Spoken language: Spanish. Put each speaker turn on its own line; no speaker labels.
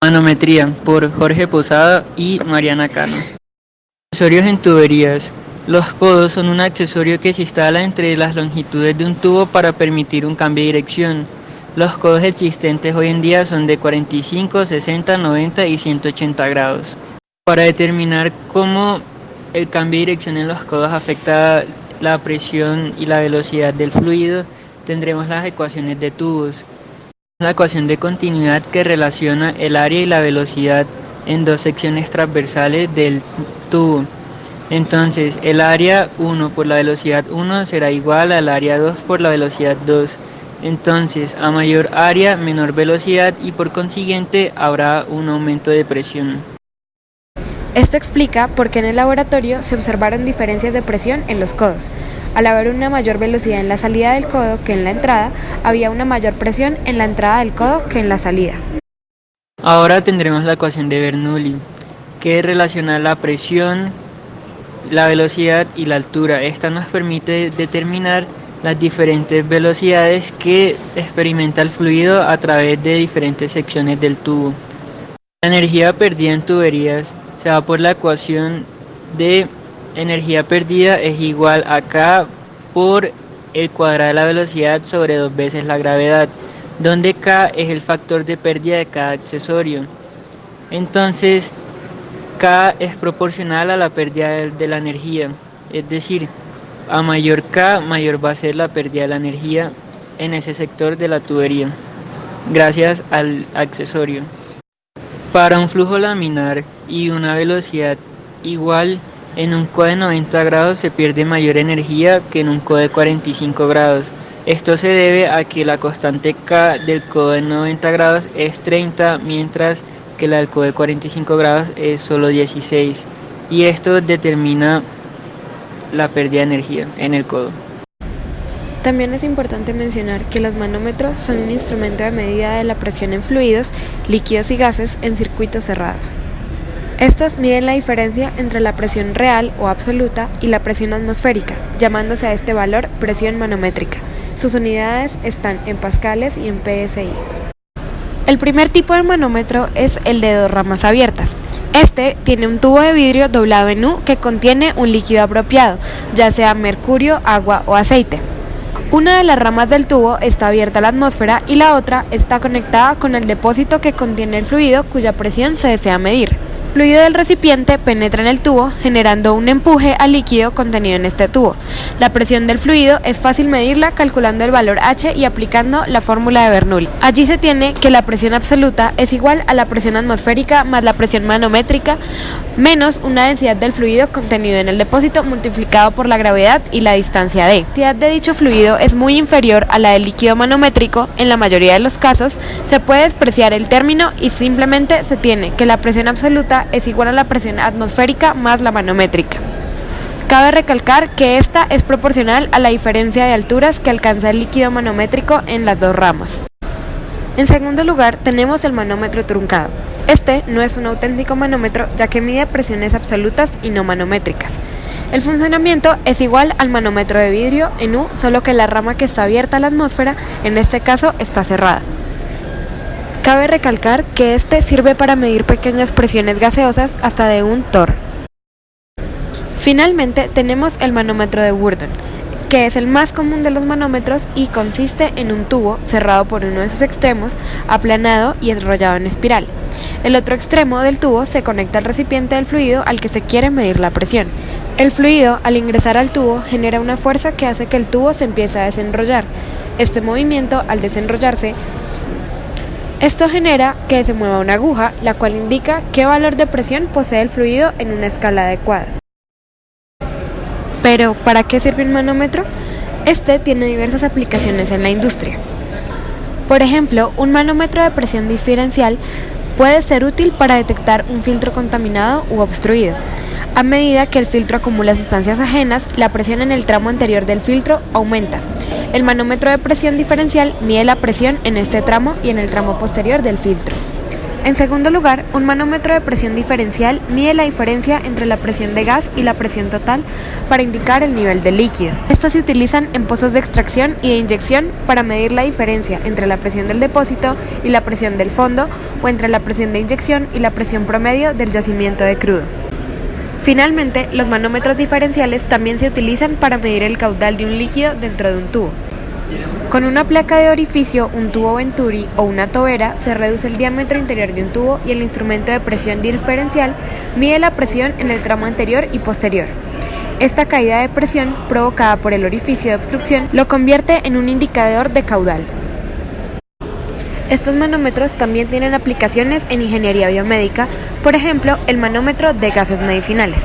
Manometría por Jorge Posada y Mariana Cano. Accesorios en tuberías. Los codos son un accesorio que se instala entre las longitudes de un tubo para permitir un cambio de dirección. Los codos existentes hoy en día son de 45, 60, 90 y 180 grados. Para determinar cómo el cambio de dirección en los codos afecta la presión y la velocidad del fluido, tendremos las ecuaciones de tubos. La ecuación de continuidad que relaciona el área y la velocidad en dos secciones transversales del tubo. Entonces, el área 1 por la velocidad 1 será igual al área 2 por la velocidad 2. Entonces, a mayor área, menor velocidad y por consiguiente habrá un aumento de presión.
Esto explica por qué en el laboratorio se observaron diferencias de presión en los codos. Al haber una mayor velocidad en la salida del codo que en la entrada, había una mayor presión en la entrada del codo que en la salida.
Ahora tendremos la ecuación de Bernoulli, que relaciona la presión, la velocidad y la altura. Esta nos permite determinar las diferentes velocidades que experimenta el fluido a través de diferentes secciones del tubo. La energía perdida en tuberías se da por la ecuación de energía perdida es igual a K por el cuadrado de la velocidad sobre 2 veces la gravedad, donde K es el factor de pérdida de cada accesorio. Entonces, K es proporcional a la pérdida de la energía, es decir, a mayor K, mayor va a ser la pérdida de la energía en ese sector de la tubería, gracias al accesorio. Para un flujo laminar y una velocidad igual, en un codo de 90 grados se pierde mayor energía que en un codo de 45 grados. Esto se debe a que la constante K del codo de 90 grados es 30, mientras que la del codo de 45 grados es solo 16. Y esto determina la pérdida de energía en el codo.
También es importante mencionar que los manómetros son un instrumento de medida de la presión en fluidos, líquidos y gases en circuitos cerrados. Estos miden la diferencia entre la presión real o absoluta y la presión atmosférica, llamándose a este valor presión manométrica. Sus unidades están en pascales y en PSI. El primer tipo de manómetro es el de 2 ramas abiertas. Este tiene un tubo de vidrio doblado en U que contiene un líquido apropiado, ya sea mercurio, agua o aceite. Una de las ramas del tubo está abierta a la atmósfera y la otra está conectada con el depósito que contiene el fluido cuya presión se desea medir. El fluido del recipiente penetra en el tubo, generando un empuje al líquido contenido en este tubo. La presión del fluido es fácil medirla calculando el valor H y aplicando la fórmula de Bernoulli. Allí se tiene que la presión absoluta es igual a la presión atmosférica más la presión manométrica menos una densidad del fluido contenido en el depósito multiplicado por la gravedad y la distancia D. La densidad de dicho fluido es muy inferior a la del líquido manométrico. En la mayoría de los casos se puede despreciar el término y simplemente se tiene que la presión absoluta es igual a la presión atmosférica más la manométrica. Cabe recalcar que esta es proporcional a la diferencia de alturas que alcanza el líquido manométrico en las dos ramas. En segundo lugar, tenemos el manómetro truncado. Este no es un auténtico manómetro, ya que mide presiones absolutas y no manométricas. El funcionamiento es igual al manómetro de vidrio en U, solo que la rama que está abierta a la atmósfera, en este caso, está cerrada. Cabe recalcar que este sirve para medir pequeñas presiones gaseosas hasta de 1 torr. Finalmente tenemos el manómetro de Bourdon, que es el más común de los manómetros y consiste en un tubo cerrado por uno de sus extremos, aplanado y enrollado en espiral. El otro extremo del tubo se conecta al recipiente del fluido al que se quiere medir la presión. El fluido, al ingresar al tubo, genera una fuerza que hace que el tubo se empiece a desenrollar. Este movimiento, al desenrollarse, esto genera que se mueva una aguja, la cual indica qué valor de presión posee el fluido en una escala adecuada. Pero, ¿para qué sirve un manómetro? Este tiene diversas aplicaciones en la industria. Por ejemplo, un manómetro de presión diferencial puede ser útil para detectar un filtro contaminado u obstruido. A medida que el filtro acumula sustancias ajenas, la presión en el tramo anterior del filtro aumenta. El manómetro de presión diferencial mide la presión en este tramo y en el tramo posterior del filtro. En segundo lugar, un manómetro de presión diferencial mide la diferencia entre la presión de gas y la presión total para indicar el nivel del líquido. Estos se utilizan en pozos de extracción y de inyección para medir la diferencia entre la presión del depósito y la presión del fondo, o entre la presión de inyección y la presión promedio del yacimiento de crudo. Finalmente, los manómetros diferenciales también se utilizan para medir el caudal de un líquido dentro de un tubo. Con una placa de orificio, un tubo Venturi o una tobera, se reduce el diámetro interior de un tubo y el instrumento de presión diferencial mide la presión en el tramo anterior y posterior. Esta caída de presión, provocada por el orificio de obstrucción, lo convierte en un indicador de caudal. Estos manómetros también tienen aplicaciones en ingeniería biomédica, por ejemplo, el manómetro de gases medicinales.